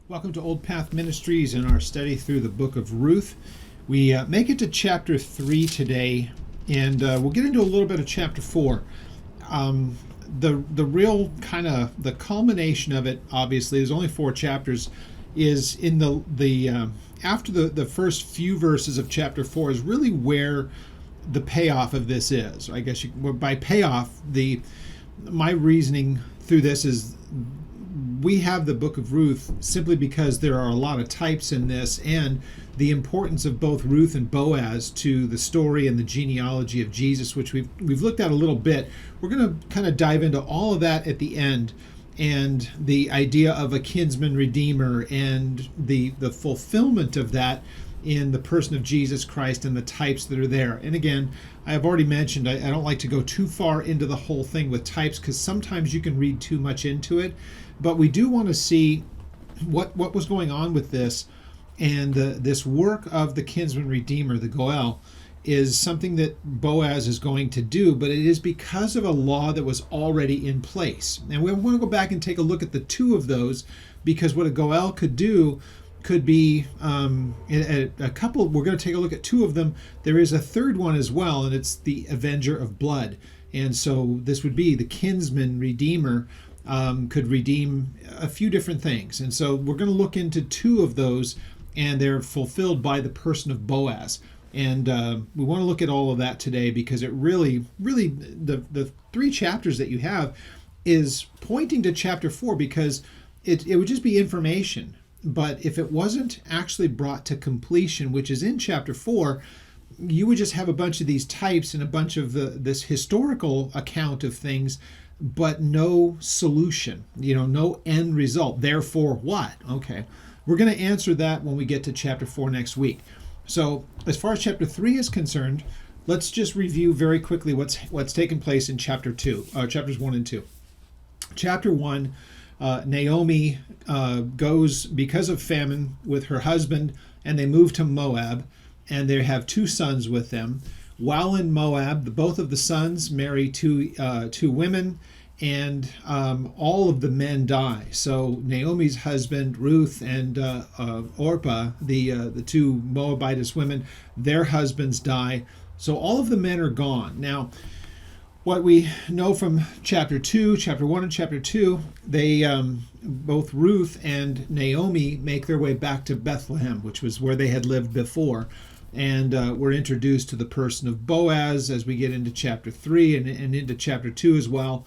Welcome to Old Path Ministries and our study through the Book of Ruth. We make it to chapter 3 today, and we'll get into a little bit of chapter 4. The real kind of the culmination of it, obviously, there's only 4 chapters, is in the after the first few verses of chapter 4 is really where the payoff of this is. I guess by payoff, my reasoning through this is we have the Book of Ruth simply because there are a lot of types in this, and the importance of both Ruth and Boaz to the story and the genealogy of Jesus, which we've looked at a little bit. We're going to kind of dive into all of that at the end, and the idea of a kinsman redeemer and the fulfillment of that in the person of Jesus Christ and the types that are there. And again, I have already mentioned I don't like to go too far into the whole thing with types because sometimes you can read too much into it. But we do want to see what was going on with this, and this work of the kinsman redeemer, the Goel, is something that Boaz is going to do, but it is because of a law that was already in place. And we want to go back and take a look at the 2 of those, because what a Goel could do could be a couple. We're going to take a look at 2 of them. There is a third one as well, and it's the avenger of blood. And so this would be the kinsman redeemer. Could redeem a few different things. And so we're going to look into 2 of those, and they're fulfilled by the person of Boaz. And we want to look at all of that today because it really, the 3 chapters that you have is pointing to chapter 4, because it would just be information. But if it wasn't actually brought to completion, which is in chapter 4, you would just have a bunch of these types and a bunch of this historical account of things, but no solution, no end result. Therefore, what? Okay, we're going to answer that when we get to chapter 4 next week. So as far as chapter 3 is concerned, let's just review very quickly what's taken place in chapters 1 and 2. Chapter 1, Naomi goes because of famine with her husband, and they move to Moab, and they have 2 sons with them. While in Moab, both of the sons marry two women, and all of the men die. So Naomi's husband, Ruth, and Orpah, the 2 Moabitess women, their husbands die. So all of the men are gone. Now, what we know from chapter 1 and chapter 2, they both Ruth and Naomi make their way back to Bethlehem, which was where they had lived before. And we're introduced to the person of Boaz as we get into chapter 3 and into chapter 2 as well.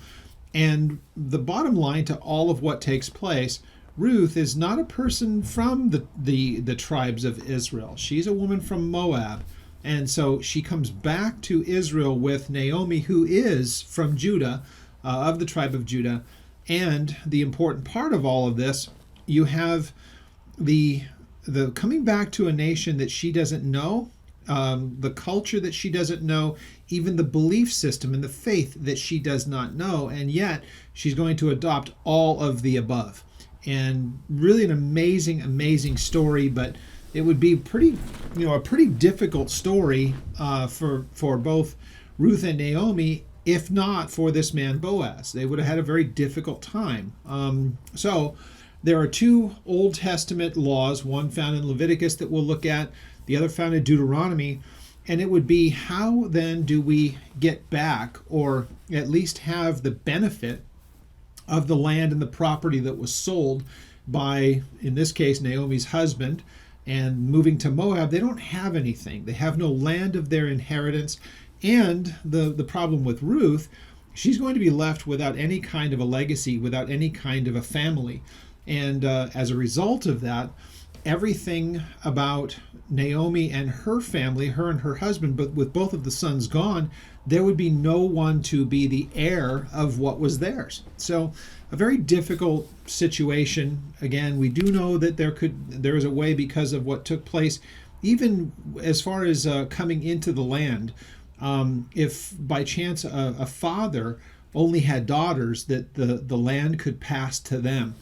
And the bottom line to all of what takes place, Ruth is not a person from the tribes of Israel. She's a woman from Moab. And so she comes back to Israel with Naomi, who is from Judah, of the tribe of Judah. And the important part of all of this, you have the coming back to a nation that she doesn't know, the culture that she doesn't know, even the belief system and the faith that she does not know, and yet she's going to adopt all of the above. And really an amazing story, but it would be a pretty difficult story for both Ruth and Naomi, if not for this man Boaz. They would have had a very difficult time. So there are 2 Old Testament laws, one found in Leviticus that we'll look at, the other found in Deuteronomy, and it would be, how then do we get back, or at least have the benefit of the land and the property that was sold by, in this case, Naomi's husband, and moving to Moab? They don't have anything. They have no land of their inheritance, and the problem with Ruth, she's going to be left without any kind of a legacy, without any kind of a family. And as a result of that, everything about Naomi and her family, her and her husband, but with both of the sons gone, there would be no one to be the heir of what was theirs. So a very difficult situation. Again, we do know that there is a way, because of what took place, even as far as coming into the land. If by chance a father only had daughters, that the land could pass to them.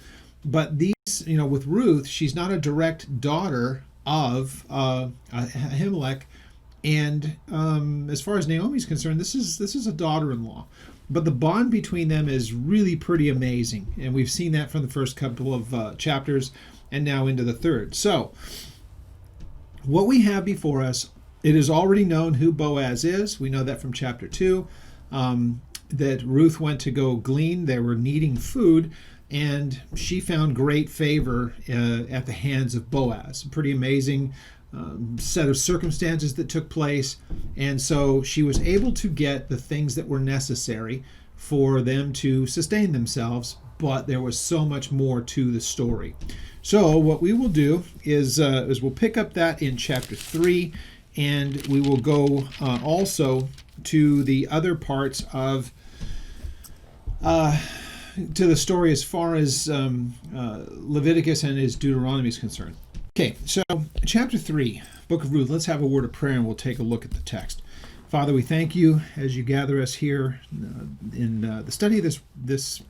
But these, with Ruth, she's not a direct daughter of Ahimelech, And as far as Naomi's concerned, this is a daughter-in-law. But the bond between them is really pretty amazing. And we've seen that from the first couple of chapters and now into the third. So what we have before us, it is already known who Boaz is. We know that from chapter 2, that Ruth went to go glean. They were needing food, and she found great favor at the hands of Boaz. Pretty amazing set of circumstances that took place. And so she was able to get the things that were necessary for them to sustain themselves, but there was so much more to the story. So what we will do is we'll pick up that in chapter 3, and we will go also to the other parts of to the story as far as Leviticus and as Deuteronomy is concerned. Okay, so chapter 3, Book of Ruth. Let's have a word of prayer and we'll take a look at the text. Father, we thank you as you gather us here in the study of this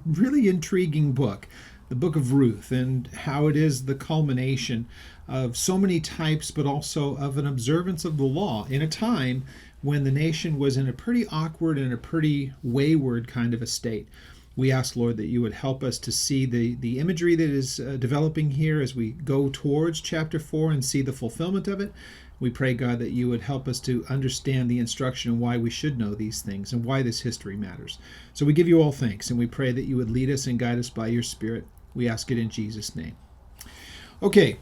really intriguing book, the Book of Ruth, and how it is the culmination of so many types, but also of an observance of the law in a time when the nation was in a pretty awkward and a pretty wayward kind of a state. We ask, Lord, that you would help us to see the imagery that is developing here as we go towards chapter 4 and see the fulfillment of it. We pray, God, that you would help us to understand the instruction and why we should know these things and why this history matters. So we give you all thanks, and we pray that you would lead us and guide us by your Spirit. We ask it in Jesus' name. Okay,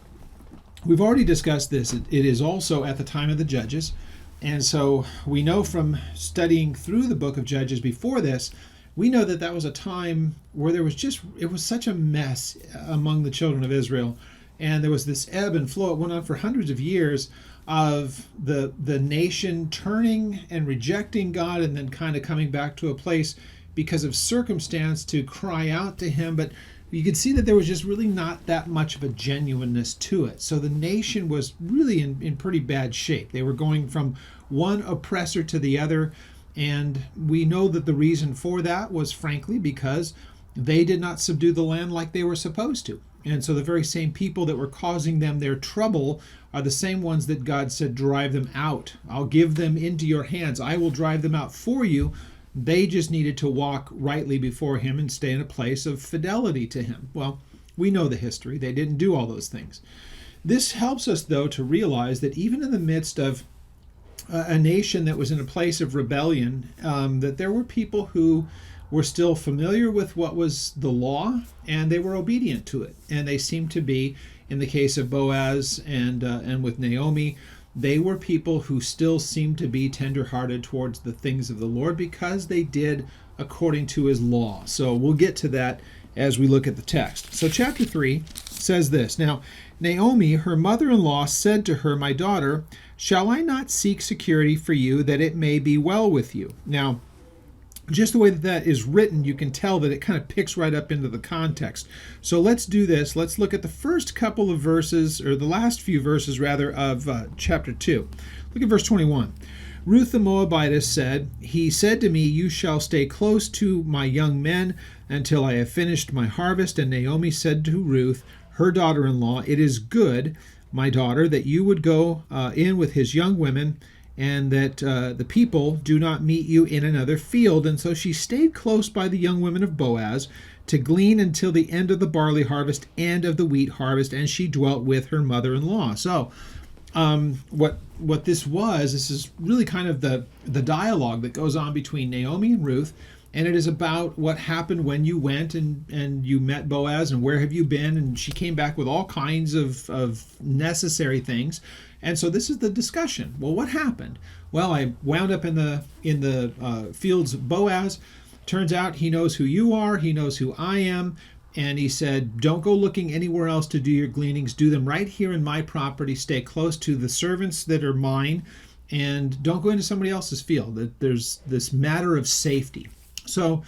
we've already discussed this. It is also at the time of the Judges. And so we know from studying through the book of Judges before this, we know that was a time where it was such a mess among the children of Israel. And there was this ebb and flow. It went on for hundreds of years of the nation turning and rejecting God and then kind of coming back to a place because of circumstance to cry out to him. But you could see that there was just really not that much of a genuineness to it. So the nation was really in pretty bad shape. They were going from one oppressor to the other. And we know that the reason for that was, frankly, because they did not subdue the land like they were supposed to. And so the very same people that were causing them their trouble are the same ones that God said, drive them out. I'll give them into your hands. I will drive them out for you. They just needed to walk rightly before him and stay in a place of fidelity to him. Well, we know the history. They didn't do all those things. This helps us, though, to realize that even in the midst of a nation that was in a place of rebellion, that there were people who were still familiar with what was the law, and they were obedient to it. And they seemed to be, in the case of Boaz and with Naomi, they were people who still seemed to be tenderhearted towards the things of the Lord because they did according to his law. So we'll get to that as we look at the text. So chapter 3 says this. Now, Naomi, her mother-in-law, said to her, my daughter, shall I not seek security for you that it may be well with you? Now, just the way that is written, you can tell that it kind of picks right up into the context. So let's do this. Let's look at the first couple of verses, or the last few verses, rather, of chapter 2. Look at verse 21. Ruth the Moabitess said, he said to me, you shall stay close to my young men until I have finished my harvest. And Naomi said to Ruth, her daughter-in-law, it is good, my daughter, that you would go in with his young women, and that the people do not meet you in another field. And so she stayed close by the young women of Boaz to glean until the end of the barley harvest and of the wheat harvest, and she dwelt with her mother-in-law. So what this is really kind of the dialogue that goes on between Naomi and Ruth, and it is about what happened when you went and you met Boaz, and where have you been? And she came back with all kinds of necessary things. And so this is the discussion. Well, what happened? Well, I wound up in the fields of Boaz. Turns out he knows who you are. He knows who I am. And he said, don't go looking anywhere else to do your gleanings. Do them right here in my property. Stay close to the servants that are mine. And don't go into somebody else's field. There's this matter of safety. So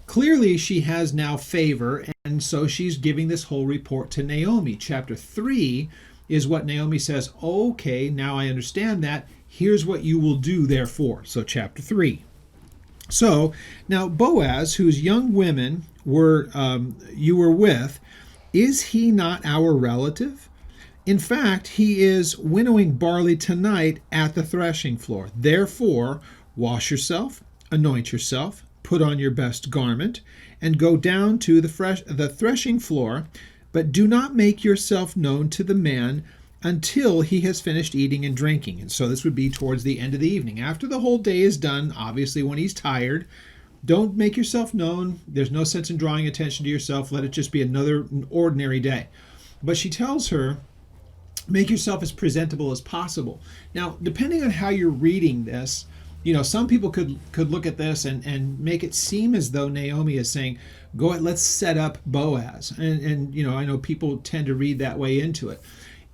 clearly she has now favor. And so she's giving this whole report to Naomi. Chapter 3 is what Naomi says, okay, now I understand that. Here's what you will do, therefore. So chapter 3. So now Boaz, whose young women you were with, is he not our relative? In fact, he is winnowing barley tonight at the threshing floor. Therefore, wash yourself, anoint yourself, put on your best garment, and go down to the threshing floor, but do not make yourself known to the man until he has finished eating and drinking. And so this would be towards the end of the evening. After the whole day is done, obviously when he's tired, don't make yourself known. There's no sense in drawing attention to yourself. Let it just be another ordinary day. But she tells her, make yourself as presentable as possible. Now, depending on how you're reading this, some people could look at this and make it seem as though Naomi is saying, go ahead, let's set up Boaz. And I know people tend to read that way into it.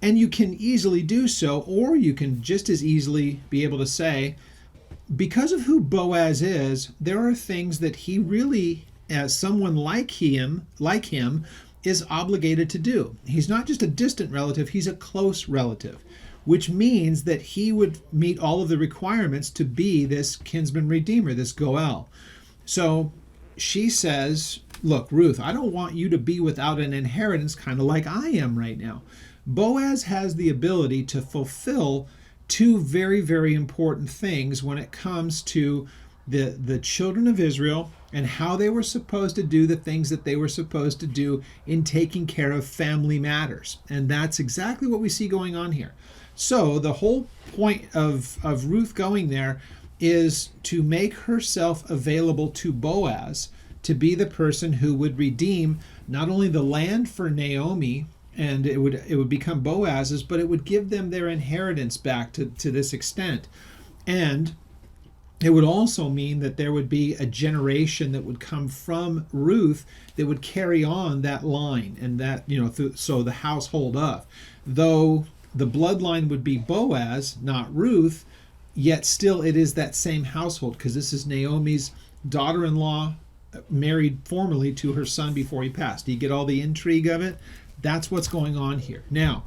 And you can easily do so, or you can just as easily be able to say, because of who Boaz is, there are things that he really, as someone like him, is obligated to do. He's not just a distant relative, he's a close relative, which means that he would meet all of the requirements to be this kinsman redeemer, this Goel. So she says, look, Ruth, I don't want you to be without an inheritance, kind of like I am right now. Boaz has the ability to fulfill two very, very important things when it comes to the children of Israel and how they were supposed to do the things that they were supposed to do in taking care of family matters. And that's exactly what we see going on here. So the whole point of Ruth going there is to make herself available to Boaz to be the person who would redeem not only the land for Naomi, and it would become Boaz's, but it would give them their inheritance back to this extent. And it would also mean that there would be a generation that would come from Ruth that would carry on that line and that, so the household of. Though the bloodline would be Boaz, not Ruth, yet still it is that same household, because this is Naomi's daughter-in-law married formerly to her son before he passed. Do you get all the intrigue of it? That's what's going on here. Now,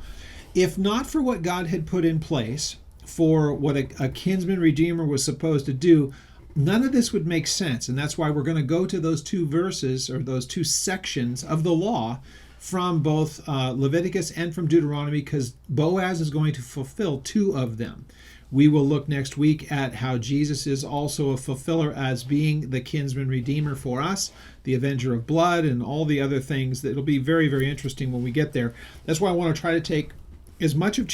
if not for what God had put in place for what a kinsman redeemer was supposed to do, none of this would make sense. And that's why we're going to go to those two verses, or those two sections of the law, from both Leviticus and from Deuteronomy, because Boaz is going to fulfill two of them. We will look next week at how Jesus is also a fulfiller as being the kinsman redeemer for us, the avenger of blood, and all the other things. It'll be very, very interesting when we get there. That's why I want to try to take as much of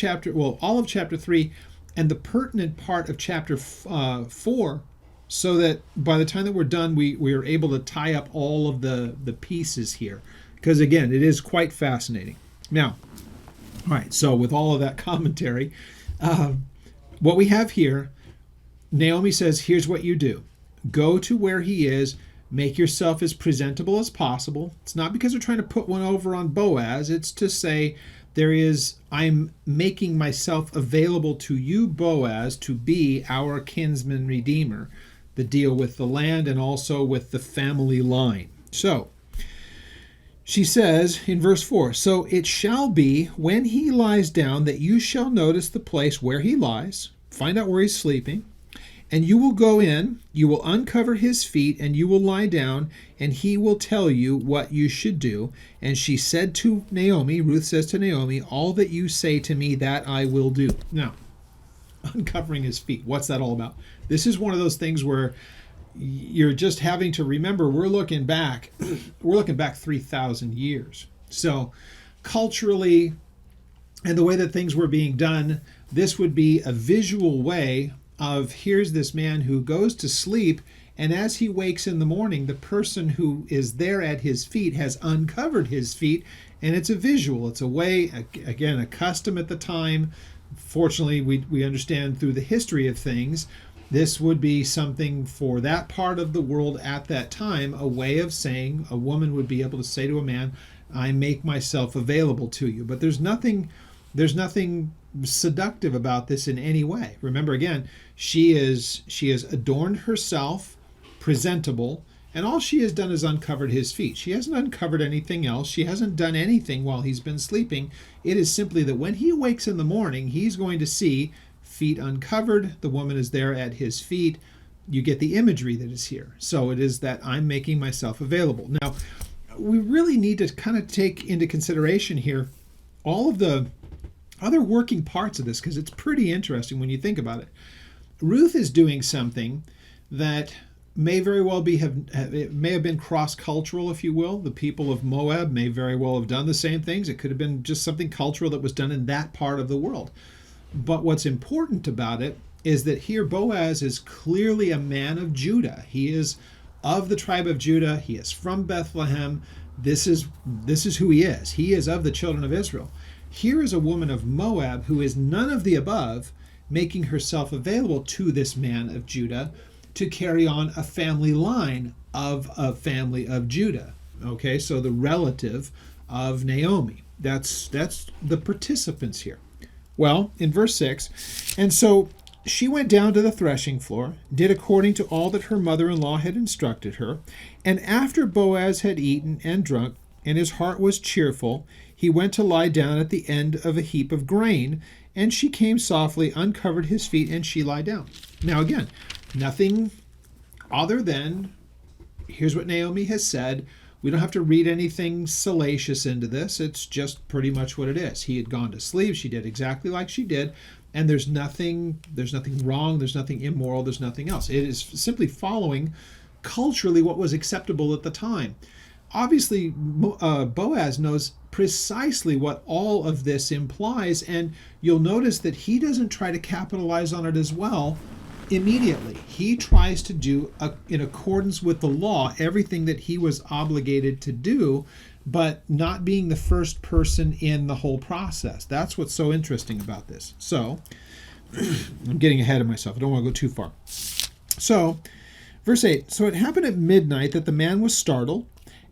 all of chapter 3 and the pertinent part of chapter 4, so that by the time that we're done, we are able to tie up all of the pieces here. Because again, it is quite fascinating. Now, all right, so with all of that commentary, what we have here, Naomi says, here's what you do. Go to where he is, make yourself as presentable as possible. It's not because they're trying to put one over on Boaz. It's to say, I'm making myself available to you, Boaz, to be our kinsman redeemer. The deal with the land and also with the family line. So, she says in verse 4, so it shall be when he lies down that you shall notice the place where he lies, find out where he's sleeping, and you will go in, you will uncover his feet, and you will lie down, and he will tell you what you should do. And she said to Naomi, Ruth says to Naomi, all that you say to me, that I will do. Now, uncovering his feet, what's that all about? This is one of those things where you're just having to remember we're looking back 3,000 years. So culturally and the way that things were being done, this would be a visual way of, here's this man who goes to sleep, and as he wakes in the morning, the person who is there at his feet has uncovered his feet, and it's a visual. It's a way, again, a custom at the time. Fortunately, we understand through the history of things, this would be something for that part of the world at that time, a way of saying, a woman would be able to say to a man, I make myself available to you. But there's nothing seductive about this in any way. Remember, again, she has adorned herself, presentable, and all she has done is uncovered his feet. She hasn't uncovered anything else. She hasn't done anything while he's been sleeping. It is simply that when he wakes in the morning, he's going to see feet uncovered. The woman is there at his feet. You get the imagery that is here. So it is that I'm making myself available. Now, we really need to kind of take into consideration here all of the other working parts of this because it's pretty interesting when you think about it. Ruth is doing something that may very well it may have been cross-cultural, if you will. The people of Moab may very well have done the same things. It could have been just something cultural that was done in that part of the world. But what's important about it is that here Boaz is clearly a man of Judah. He is of the tribe of Judah. He is from Bethlehem. This is who he is. He is of the children of Israel. Here is a woman of Moab who is none of the above, making herself available to this man of Judah to carry on a family line of a family of Judah. Okay, so the relative of Naomi. That's the participants here. Well, in verse 6, and so she went down to the threshing floor, did according to all that her mother-in-law had instructed her, and after Boaz had eaten and drunk, and his heart was cheerful, he went to lie down at the end of a heap of grain, and she came softly, uncovered his feet, and she lay down. Now again, nothing other than, here's what Naomi has said. We don't have to read anything salacious into this. It's just pretty much what it is. He had gone to sleep. She did exactly like she did. And there's nothing wrong. There's nothing immoral. There's nothing else. It is simply following culturally what was acceptable at the time. Obviously, Boaz knows precisely what all of this implies. And you'll notice that he doesn't try to capitalize on it as well immediately. He tries to do, in accordance with the law, everything that he was obligated to do, but not being the first person in the whole process. That's what's so interesting about this. So, I'm getting ahead of myself. I don't want to go too far. So, verse 8, so it happened at midnight that the man was startled,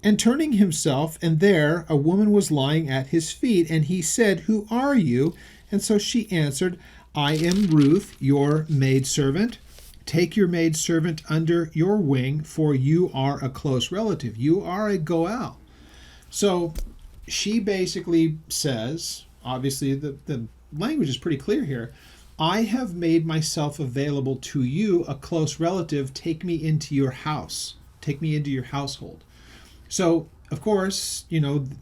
and turning himself, and there a woman was lying at his feet, and he said, "Who are you?" And so she answered, "I am Ruth, your maidservant. Take your maidservant under your wing, for you are a close relative. You are a Goel." So she basically says, obviously the language is pretty clear here, I have made myself available to you, a close relative. Take me into your house. Take me into your household. So, of course,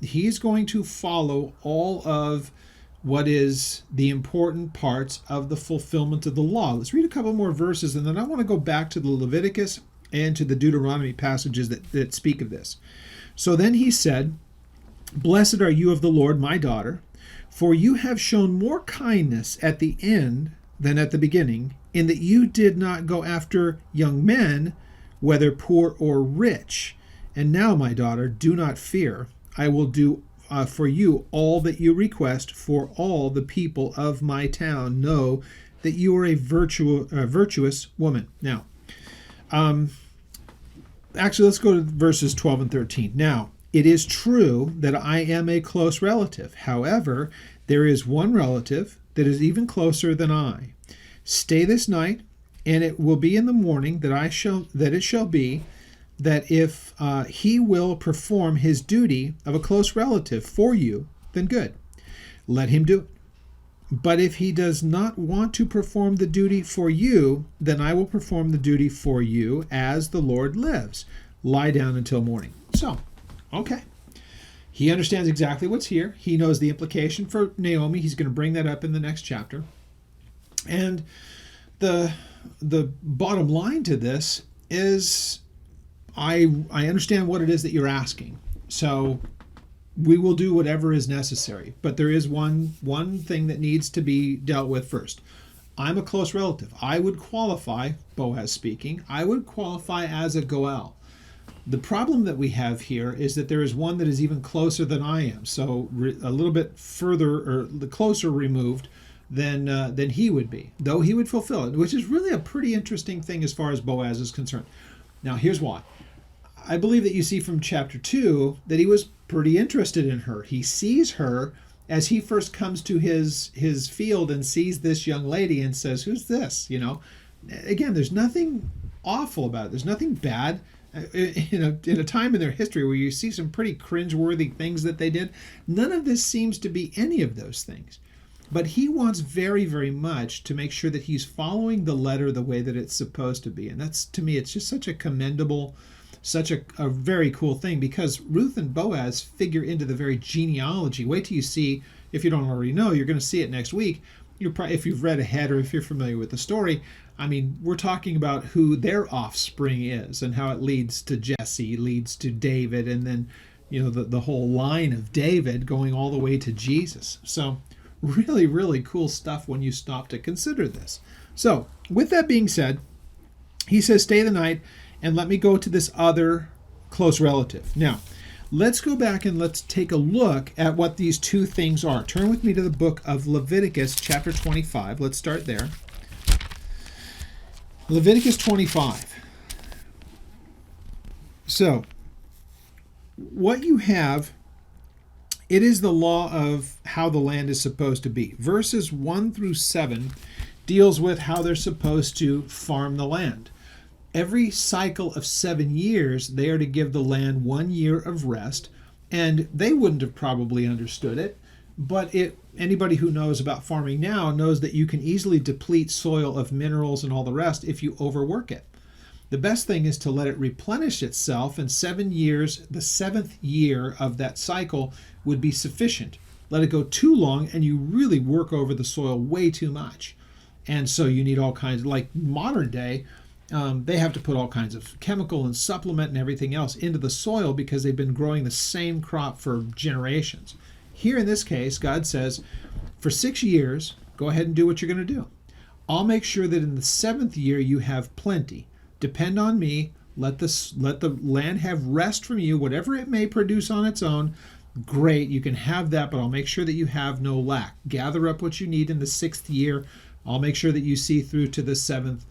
he's going to follow all of what is the important parts of the fulfillment of the law. Let's read a couple more verses, and then I want to go back to the Leviticus and to the Deuteronomy passages that speak of this. So then he said, "Blessed are you of the Lord, my daughter, for you have shown more kindness at the end than at the beginning, in that you did not go after young men, whether poor or rich. And now, my daughter, do not fear. I will do for you all that you request, for all the people of my town know that you are a virtuous woman." Now, actually, let's go to verses 12 and 13. "Now, it is true that I am a close relative. However, there is one relative that is even closer than I. Stay this night, and it will be in the morning that it shall be that if he will perform his duty of a close relative for you, then good. Let him do it. But if he does not want to perform the duty for you, then I will perform the duty for you as the Lord lives. Lie down until morning." So, okay. He understands exactly what's here. He knows the implication for Naomi. He's going to bring that up in the next chapter. And the bottom line to this is, I understand what it is that you're asking. So we will do whatever is necessary. But there is one thing that needs to be dealt with first. I'm a close relative. I would qualify, Boaz speaking, I would qualify as a Goel. The problem that we have here is that there is one that is even closer than I am. So a little bit further or closer removed than he would be, though he would fulfill it, which is really a pretty interesting thing as far as Boaz is concerned. Now, here's why. I believe that you see from chapter 2 that he was pretty interested in her. He sees her as he first comes to his field and sees this young lady and says, "Who's this?" Again, there's nothing awful about it. There's nothing bad. In a time in their history where you see some pretty cringeworthy things that they did, none of this seems to be any of those things. But he wants very, very much to make sure that he's following the letter the way that it's supposed to be. And that's, to me, it's just such a commendable, such a very cool thing, because Ruth and Boaz figure into the very genealogy. Wait till you see if you don't already know, you're going to see it next week. If you've read ahead or if you're familiar with the story, I mean, we're talking about who their offspring is and how it leads to Jesse, leads to David, and then, the whole line of David going all the way to Jesus. So really, really cool stuff when you stop to consider this. So with that being said, he says, stay the night and let me go to this other close relative. Now, let's go back and let's take a look at what these two things are. Turn with me to the book of Leviticus, chapter 25. Let's start there. Leviticus 25. So, what you have, it is the law of how the land is supposed to be. Verses 1 through 7 deals with how they're supposed to farm the land. Every cycle of 7 years, they are to give the land 1 year of rest, and they wouldn't have probably understood it, but anybody who knows about farming now knows that you can easily deplete soil of minerals and all the rest if you overwork it. The best thing is to let it replenish itself, and 7 years, the 7th year of that cycle would be sufficient. Let it go too long and you really work over the soil way too much. And so you need all kinds, like modern day, they have to put all kinds of chemical and supplement and everything else into the soil because they've been growing the same crop for generations. Here in this case, God says, for 6 years, go ahead and do what you're going to do. I'll make sure that in the 7th year you have plenty. Depend on me. Let the land have rest from you. Whatever it may produce on its own, great, you can have that, but I'll make sure that you have no lack. Gather up what you need in the 6th year. I'll make sure that you see through to the 7th.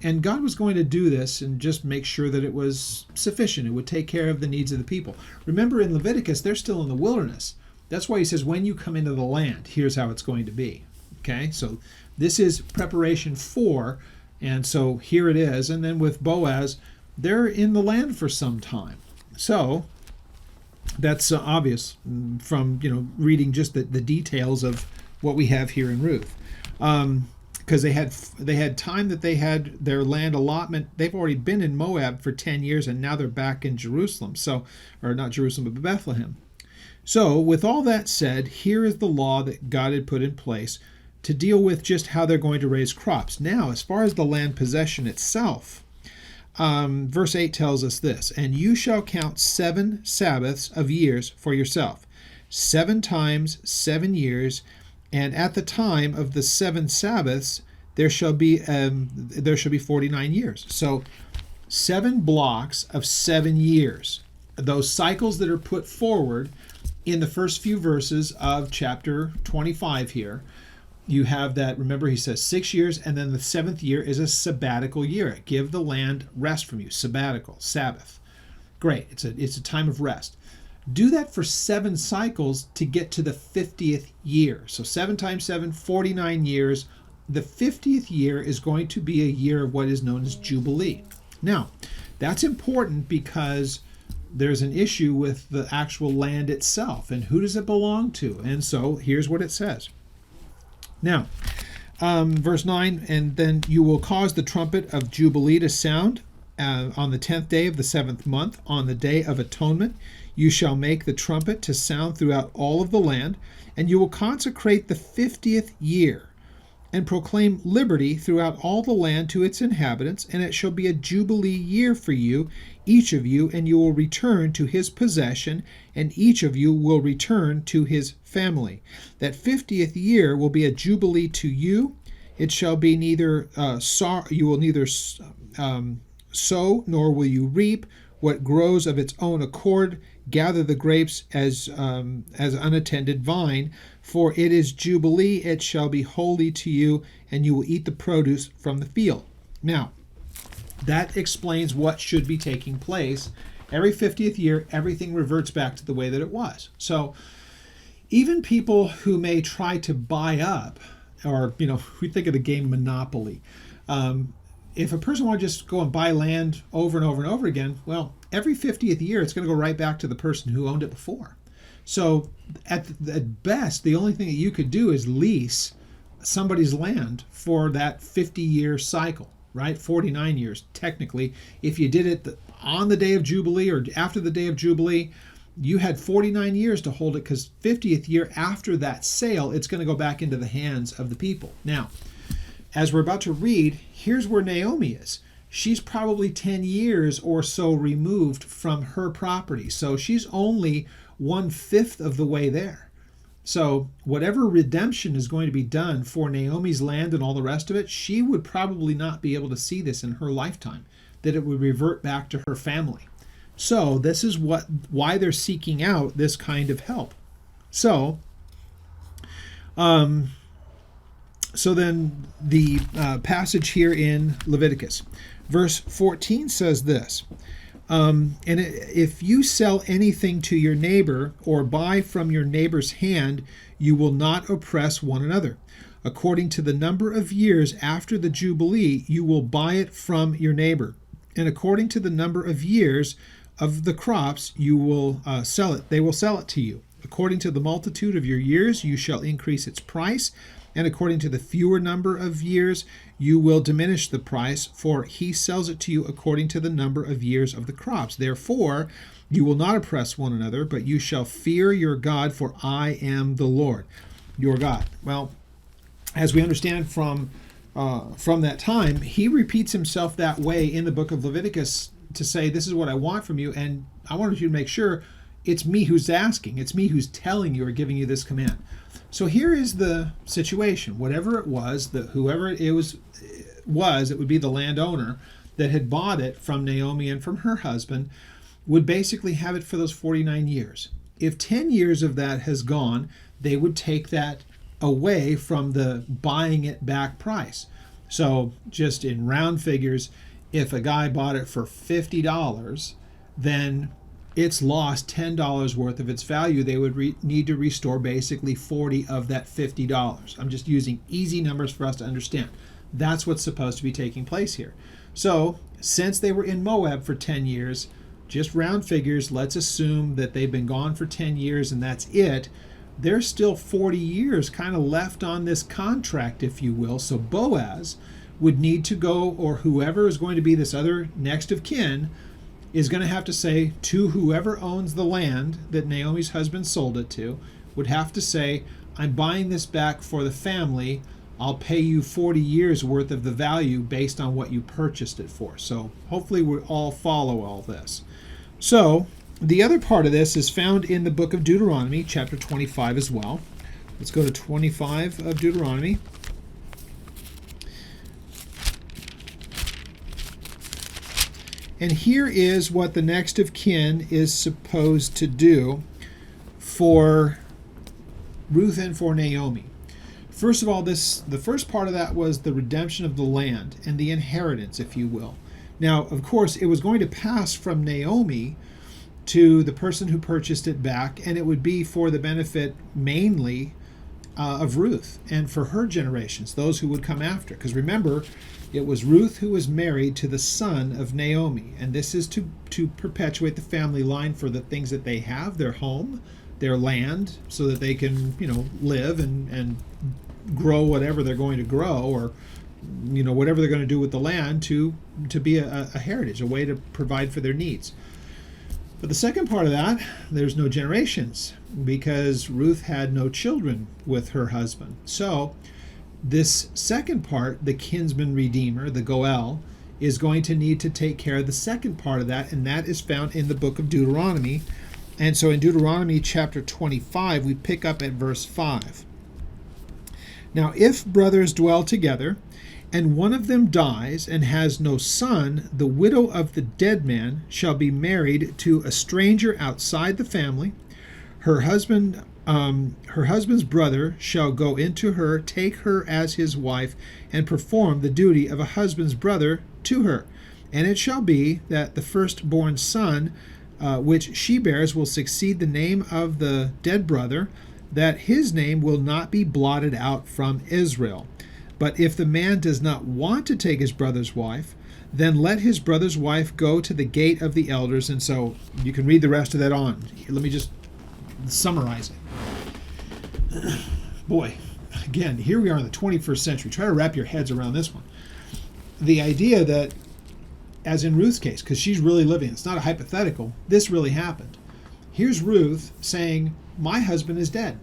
And God was going to do this and just make sure that it was sufficient. It would take care of the needs of the people. Remember, in Leviticus, they're still in the wilderness. That's why he says, when you come into the land, here's how it's going to be. Okay, so this is preparation for, and so here it is. And then with Boaz, they're in the land for some time. So that's obvious from reading just the details of what we have here in Ruth. Because they had time that they had their land allotment. They've already been in Moab for 10 years, and now they're back in Jerusalem. So, or not Jerusalem, but Bethlehem. So, with all that said, here is the law that God had put in place to deal with just how they're going to raise crops. Now, as far as the land possession itself, verse 8 tells us this, and you shall count 7 Sabbaths of years for yourself, 7 times 7 years, and at the time of the 7 Sabbaths, there shall be 49 years. So 7 blocks of 7 years. Those cycles that are put forward in the first few verses of chapter 25 here, you have that, remember he says 6 years, and then the 7th year is a sabbatical year. Give the land rest from you. Sabbatical, Sabbath. Great, it's a time of rest. Do that for 7 cycles to get to the 50th year. So 7 times 7, 49 years. The 50th year is going to be a year of what is known as Jubilee. Now, that's important because there's an issue with the actual land itself and who does it belong to. And so here's what it says. Now, verse 9, and then you will cause the trumpet of Jubilee to sound on the 10th day of the 7th month, on the day of atonement. You shall make the trumpet to sound throughout all of the land, and you will consecrate the 50th year, and proclaim liberty throughout all the land to its inhabitants, and it shall be a jubilee year for you, each of you, and you will return to his possession, and each of you will return to his family. That 50th year will be a jubilee to you. It shall be neither you will neither sow nor will you reap what grows of its own accord. Gather the grapes as unattended vine, for it is jubilee. It shall be holy to you, and you will eat the produce from the field. Now, that explains what should be taking place. Every 50th year, everything reverts back to the way that it was. So even people who may try to buy up, or, we think of the game Monopoly. If a person wants to just go and buy land over and over and over again, well, every 50th year, it's going to go right back to the person who owned it before. So at best, the only thing that you could do is lease somebody's land for that 50-year cycle, right? 49 years, technically. If you did it on the day of Jubilee or after the day of Jubilee, You had 49 years to hold it, because 50th year after that sale, it's going to go back into the hands of the people. Now, as we're about to read, here's where Naomi is. She's probably 10 years or so removed from her property. So she's only 1/5 of the way there. So whatever redemption is going to be done for Naomi's land and all the rest of it, she would probably not be able to see this in her lifetime, that it would revert back to her family. So this is why they're seeking out this kind of help. So then the passage here in Leviticus, verse 14 says this, if you sell anything to your neighbor or buy from your neighbor's hand, you will not oppress one another. According to the number of years after the Jubilee, you will buy it from your neighbor. And according to the number of years of the crops, you will sell it. They will sell it to you. According to the multitude of your years, you shall increase its price. And according to the fewer number of years, you will diminish the price, for he sells it to you according to the number of years of the crops. Therefore, you will not oppress one another, but you shall fear your God, for I am the Lord, your God. Well, as we understand from that time, he repeats himself that way in the book of Leviticus to say, this is what I want from you, and I wanted you to make sure it's me who's asking. It's me who's telling you or giving you this command. So here is the situation. Whatever it was, whoever it was, it would be the landowner that had bought it from Naomi and from her husband, would basically have it for those 49 years. If 10 years of that has gone, they would take that away from the buying it back price. So just in round figures, if a guy bought it for $50, then it's lost $10 worth of its value. They would need to restore basically 40 of that $50. I'm just using easy numbers for us to understand. That's what's supposed to be taking place here. So since they were in Moab for 10 years, just round figures, let's assume that they've been gone for 10 years and that's it. There's still 40 years kind of left on this contract, if you will. So Boaz would need to go, or whoever is going to be this other next of kin, is going to have to say to whoever owns the land that Naomi's husband sold it to, would have to say, I'm buying this back for the family. I'll pay you 40 years worth of the value based on what you purchased it for. So hopefully we all follow all this. So the other part of this is found in the book of Deuteronomy, chapter 25 as well. Let's go to 25 of Deuteronomy. And here is what the next of kin is supposed to do for Ruth and for Naomi. First of all, the first part of that was the redemption of the land and the inheritance, if you will. Now, of course, it was going to pass from Naomi to the person who purchased it back, and it would be for the benefit mainly of Ruth and for her generations, those who would come after. Because remember, it was Ruth who was married to the son of Naomi, and this is to perpetuate the family line for the things that they have, their home, their land, so that they can, live and grow whatever they're going to grow, or whatever they're going to do with the land to be a heritage, a way to provide for their needs. But the second part of that, there's no generations, because Ruth had no children with her husband. So this second part, the kinsman redeemer, the Goel, is going to need to take care of the second part of that, and that is found in the book of Deuteronomy. And so in Deuteronomy chapter 25, we pick up at verse 5. Now, if brothers dwell together, and one of them dies and has no son, the widow of the dead man shall be married to a stranger outside the family. Her husband's brother shall go into her, take her as his wife, and perform the duty of a husband's brother to her. And it shall be that the firstborn son which she bears will succeed the name of the dead brother, that his name will not be blotted out from Israel. But if the man does not want to take his brother's wife, then let his brother's wife go to the gate of the elders. And so you can read the rest of that on. Let me just summarize it. Boy, again, here we are in the 21st century. Try to wrap your heads around this one. The idea that, as in Ruth's case, because she's really living, it's not a hypothetical, this really happened. here's Ruth saying, my husband is dead.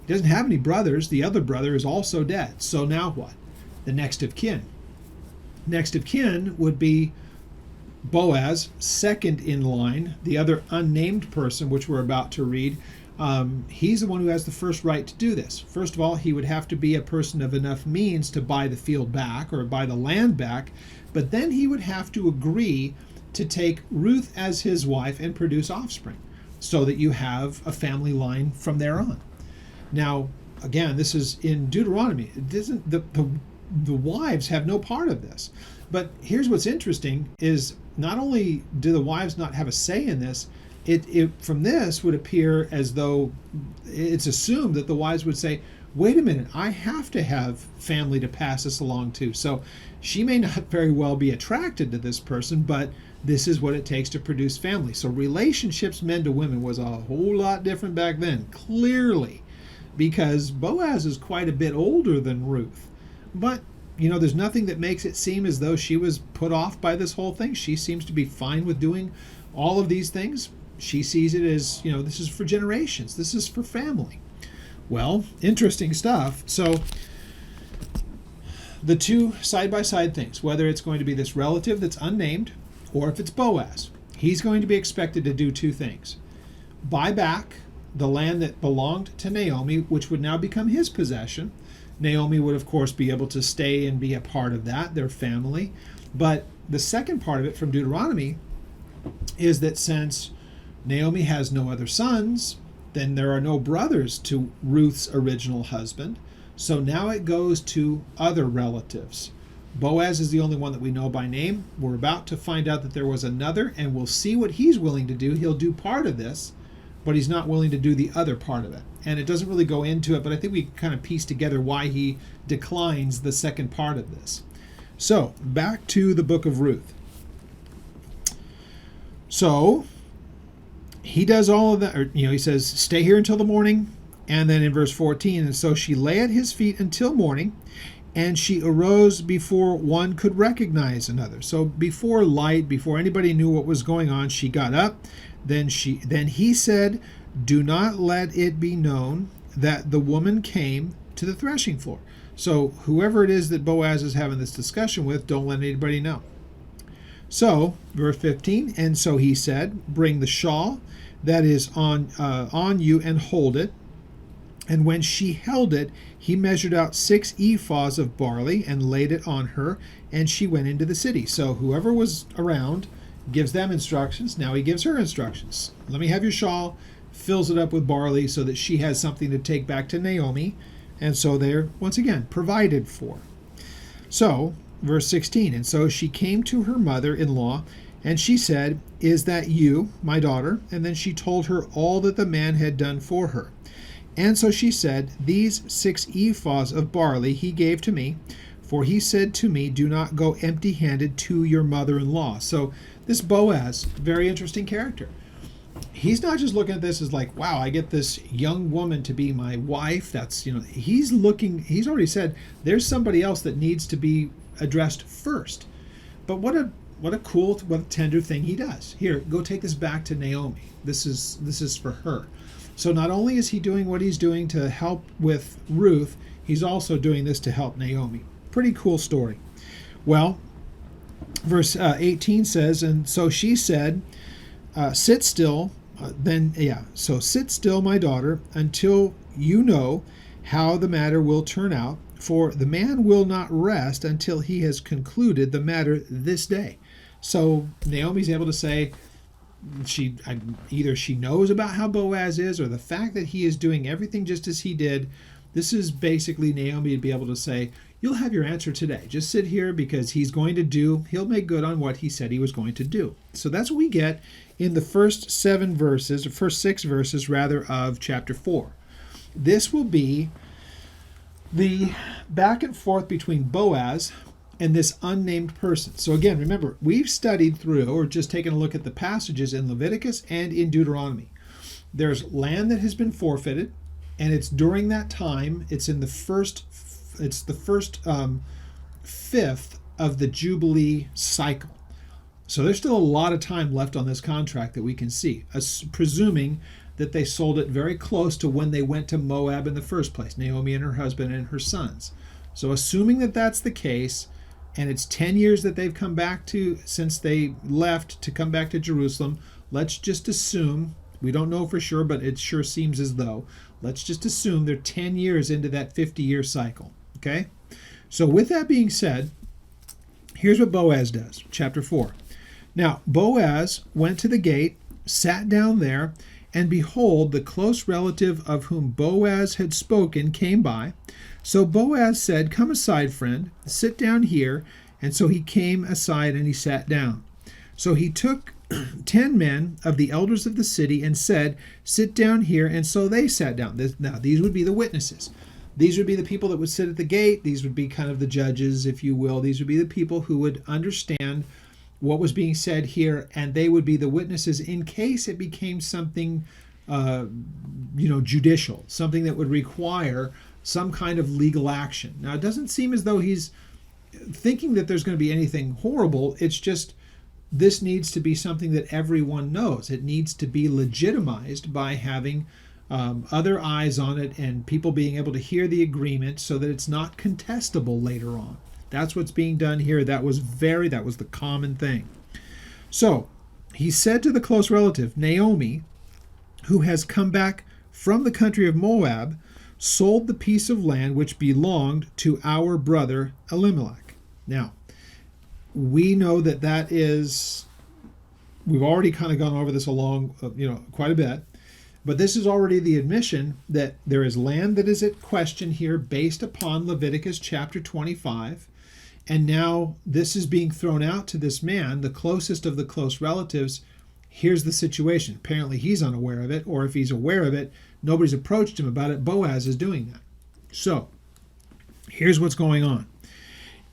He doesn't have any brothers. The other brother is also dead. So now what? The next of kin. Next of kin would be Boaz, second in line, the other unnamed person, which we're about to read. He's the one who has the first right to do this. First of all, he would have to be a person of enough means to buy the field back or buy the land back, but then he would have to agree to take Ruth as his wife and produce offspring so that you have a family line from there on. Now, again, this is in Deuteronomy. It isn't the wives have no part of this. But here's what's interesting is not only do the wives not have a say in this, it from this would appear as though it's assumed that the wives would say, wait a minute, I have to have family to pass this along to. So she may not very well be attracted to this person, but this is what it takes to produce family. So relationships men to women was a whole lot different back then, clearly, because Boaz is quite a bit older than Ruth. But there's nothing that makes it seem as though she was put off by this whole thing. She seems to be fine with doing all of these things. She sees it as, this is for generations. This is for family. Well, interesting stuff. So the two side-by-side things, whether it's going to be this relative that's unnamed or if it's Boaz, he's going to be expected to do two things. Buy back the land that belonged to Naomi, which would now become his possession. Naomi would, of course, be able to stay and be a part of that, their family. But the second part of it from Deuteronomy is that since Naomi has no other sons, then there are no brothers to Ruth's original husband. So now it goes to other relatives. Boaz is the only one that we know by name. We're about to find out that there was another, and we'll see what he's willing to do. He'll do part of this, but he's not willing to do the other part of it. And it doesn't really go into it, but I think we kind of piece together why he declines the second part of this. So, back to the book of Ruth. So, he does all of that, he says, stay here until the morning. And then in verse 14, and so she lay at his feet until morning, and she arose before one could recognize another. So before light, before anybody knew what was going on, she got up. Then he said, do not let it be known that the woman came to the threshing floor. So whoever it is that Boaz is having this discussion with, don't let anybody know. So, verse 15, and so he said, bring the shawl that is on you and hold it. And when she held it, he measured out 6 ephahs of barley and laid it on her, and she went into the city. So whoever was around gives them instructions. Now he gives her instructions. Let me have your shawl, fills it up with barley so that she has something to take back to Naomi. And so they're, once again, provided for. So, verse 16, and so she came to her mother-in-law, and she said, is that you, my daughter? And then she told her all that the man had done for her. And so she said, these 6 ephahs of barley he gave to me, for he said to me, do not go empty-handed to your mother-in-law. So this Boaz, very interesting character. He's not just looking at this as like, wow, I get this young woman to be my wife. That's, he's already said there's somebody else that needs to be addressed first. But what a cool, what a tender thing he does. Here, go take this back to Naomi. This is for her. So not only is he doing what he's doing to help with Ruth, he's also doing this to help Naomi. Pretty cool story. Well, verse 18 says, and so she said, sit still, so sit still, my daughter, until you know how the matter will turn out, for the man will not rest until he has concluded the matter this day. So Naomi's able to say, either she knows about how Boaz is, or the fact that he is doing everything just as he did. This is basically Naomi to be able to say, you'll have your answer today. Just sit here because he'll make good on what he said he was going to do. So that's what we get in the first 6 verses of chapter 4. This will be the back and forth between Boaz and this unnamed person. So again, remember, we've studied through, or just taken a look at the passages in Leviticus and in Deuteronomy. There's land that has been forfeited, and it's during that time, it's the first fifth of the Jubilee cycle. So there's still a lot of time left on this contract that we can see, presuming that they sold it very close to when they went to Moab in the first place, Naomi and her husband and her sons. So assuming that that's the case, and it's 10 years that they've come back to since they left to come back to Jerusalem, let's just assume, we don't know for sure, but it sure seems as though, let's just assume they're 10 years into that 50-year cycle. Okay? So with that being said, here's what Boaz does, chapter 4. Now, Boaz went to the gate, sat down there, and behold, the close relative of whom Boaz had spoken came by. So Boaz said, "Come aside, friend, sit down here." And so he came aside and he sat down. So he took 10 men of the elders of the city and said, "Sit down here." And so they sat down. Now, these would be the witnesses. These would be the people that would sit at the gate. These would be kind of the judges, if you will. These would be the people who would understand what was being said here, and they would be the witnesses in case it became something, judicial, something that would require some kind of legal action. Now, it doesn't seem as though he's thinking that there's going to be anything horrible. It's just this needs to be something that everyone knows. It needs to be legitimized by having other eyes on it and people being able to hear the agreement so that it's not contestable later on. That's what's being done here. That was the common thing. So he said to the close relative, Naomi, who has come back from the country of Moab, sold the piece of land which belonged to our brother Elimelech. Now, we know that is, we've already kind of gone over this along, quite a bit, but this is already the admission that there is land that is at question here based upon Leviticus chapter 25. And now this is being thrown out to this man, the closest of the close relatives. Here's the situation. Apparently he's unaware of it, or if he's aware of it, nobody's approached him about it. Boaz is doing that. So here's what's going on.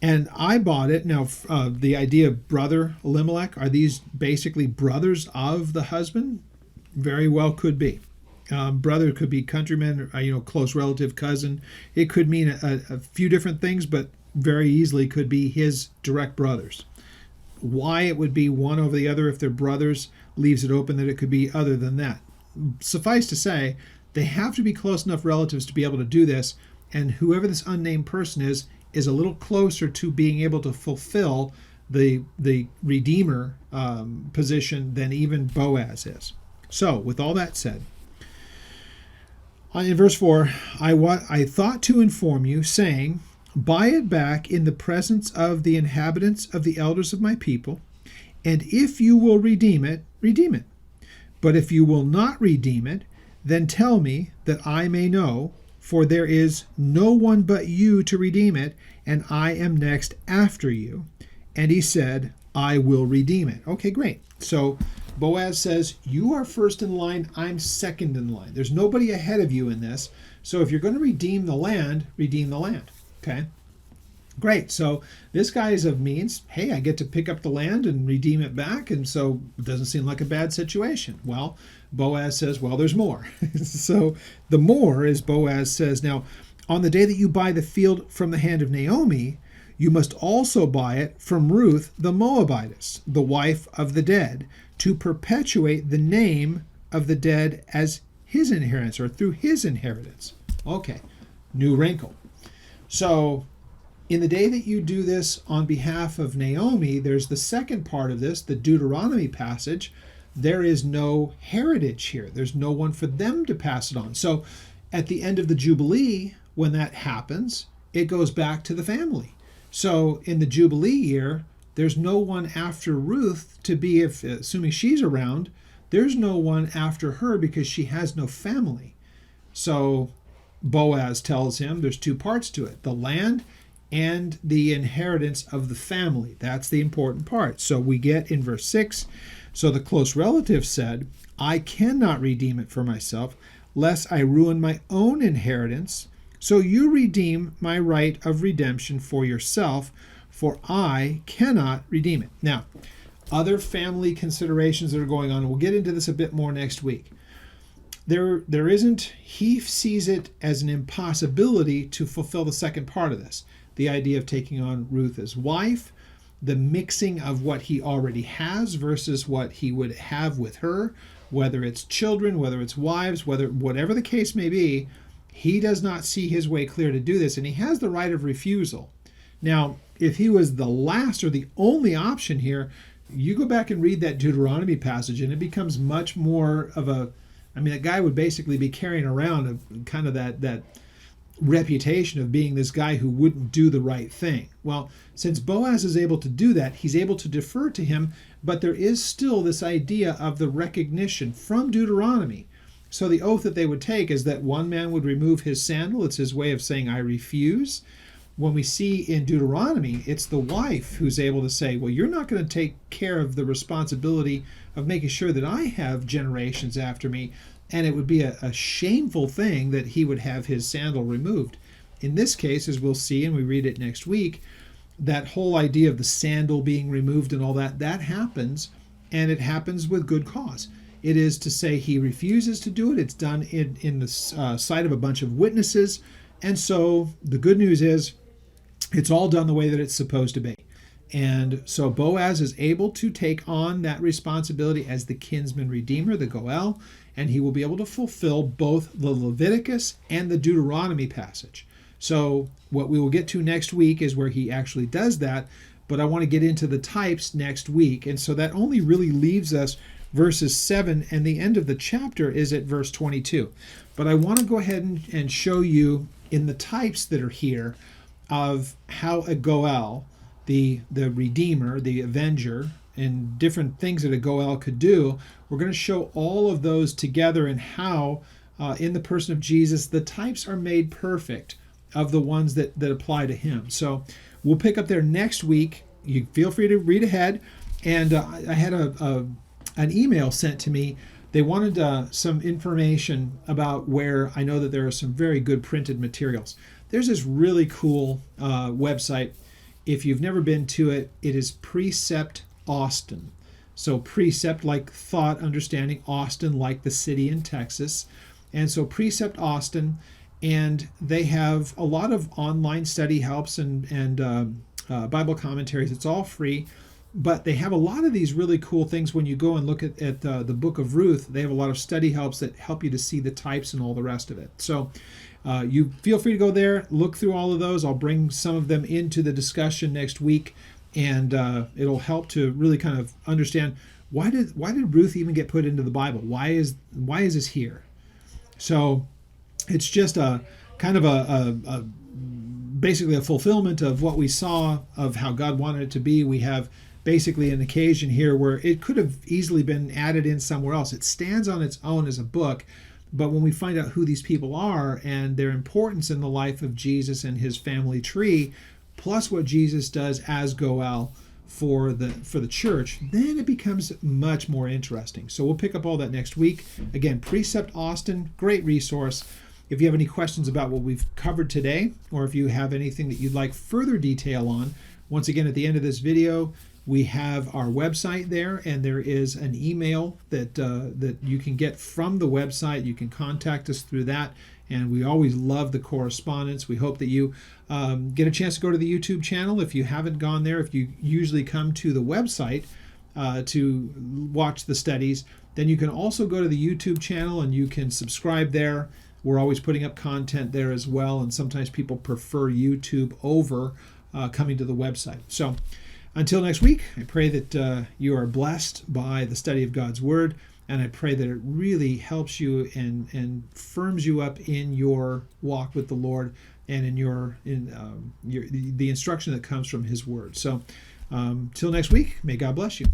And I bought it. Now, the idea of brother Elimelech, are these basically brothers of the husband? Very well could be. Brother could be countryman, close relative, cousin. It could mean a few different things, but very easily could be his direct brothers. Why it would be one over the other if they're brothers leaves it open that it could be other than that. Suffice to say, they have to be close enough relatives to be able to do this, and whoever this unnamed person is a little closer to being able to fulfill the redeemer position than even Boaz is. So, with all that said, in verse 4, I thought to inform you, saying, buy it back in the presence of the inhabitants of the elders of my people, and if you will redeem it, redeem it. But if you will not redeem it, then tell me that I may know, for there is no one but you to redeem it, and I am next after you. And he said, I will redeem it. Okay, great. So Boaz says, you are first in line, I'm second in line. There's nobody ahead of you in this. So if you're going to redeem the land, redeem the land. Okay, great. So this guy is of means. Hey, I get to pick up the land and redeem it back. And so it doesn't seem like a bad situation. Well, Boaz says, well, there's more. So the more is Boaz says, now, on the day that you buy the field from the hand of Naomi, you must also buy it from Ruth the Moabitess, the wife of the dead, to perpetuate the name of the dead as his inheritance, or through his inheritance. Okay, new wrinkle. So in the day that you do this on behalf of Naomi, there's the second part of this, the Deuteronomy passage. There is no heritage here. There's no one for them to pass it on. So at the end of the Jubilee, when that happens, it goes back to the family. So in the Jubilee year, there's no one after Ruth to be, if assuming she's around, there's no one after her because she has no family. So Boaz tells him there's two parts to it, the land and the inheritance of the family. That's the important part. So we get in verse 6, so the close relative said, I cannot redeem it for myself, lest I ruin my own inheritance. So you redeem my right of redemption for yourself, for I cannot redeem it. Now, other family considerations that are going on, and we'll get into this a bit more next week. There isn't, he sees it as an impossibility to fulfill the second part of this, the idea of taking on Ruth as wife, the mixing of what he already has versus what he would have with her, whether it's children, whether it's wives, whatever the case may be. He does not see his way clear to do this, and he has the right of refusal. Now, if he was the last or the only option here, you go back and read that Deuteronomy passage, and it becomes much more of that guy would basically be carrying around kind of that reputation of being this guy who wouldn't do the right thing. Well, since Boaz is able to do that, he's able to defer to him, but there is still this idea of the recognition from Deuteronomy. So the oath that they would take is that one man would remove his sandal. It's his way of saying, I refuse. When we see in Deuteronomy, it's the wife who's able to say, well, you're not going to take care of the responsibility of making sure that I have generations after me. And it would be a shameful thing that he would have his sandal removed. In this case, as we'll see, and we read it next week, that whole idea of the sandal being removed and all that happens, and it happens with good cause. It is to say he refuses to do it. It's done in the sight of a bunch of witnesses. And so the good news is it's all done the way that it's supposed to be. And so Boaz is able to take on that responsibility as the kinsman redeemer, the Goel, and he will be able to fulfill both the Leviticus and the Deuteronomy passage. So what we will get to next week is where he actually does that, but I want to get into the types next week. And so that only really leaves us verses 7, and the end of the chapter is at verse 22. But I want to go ahead and show you in the types that are here of how a Goel, the Redeemer, the Avenger, and different things that a Goel could do. We're going to show all of those together and how, in the person of Jesus, the types are made perfect of the ones that apply to him. So we'll pick up there next week. You feel free to read ahead. And I had an email sent to me. They wanted some information about where I know that there are some very good printed materials. There's this really cool website. If you've never been to it, it is Precept Austin. So precept like thought, understanding, Austin like the city in Texas. And so Precept Austin, and they have a lot of online study helps and Bible commentaries. It's all free, but they have a lot of these really cool things. When you go and look at the Book of Ruth, they have a lot of study helps that help you to see the types and all the rest of it. So you feel free to go there, look through all of those. I'll bring some of them into the discussion next week, and it'll help to really kind of understand why did Ruth even get put into the Bible? Why is this here? So it's just a kind of a basically a fulfillment of what we saw of how God wanted it to be. We have basically an occasion here where it could have easily been added in somewhere else. It stands on its own as a book, but when we find out who these people are and their importance in the life of Jesus and his family tree, plus what Jesus does as Goel for the church, then it becomes much more interesting. So we'll pick up all that next week. Again, Precept Austin, great resource. If you have any questions about what we've covered today, or if you have anything that you'd like further detail on, once again, at the end of this video, we have our website there, and there is an email that you can get from the website. You can contact us through that, and we always love the correspondence. We hope that you get a chance to go to the YouTube channel. If you haven't gone there, if you usually come to the website to watch the studies, then you can also go to the YouTube channel and you can subscribe there. We're always putting up content there as well, and sometimes people prefer YouTube over coming to the website. So until next week, I pray that you are blessed by the study of God's Word, and I pray that it really helps you and firms you up in your walk with the Lord and in the instruction that comes from His Word. So till next week, may God bless you.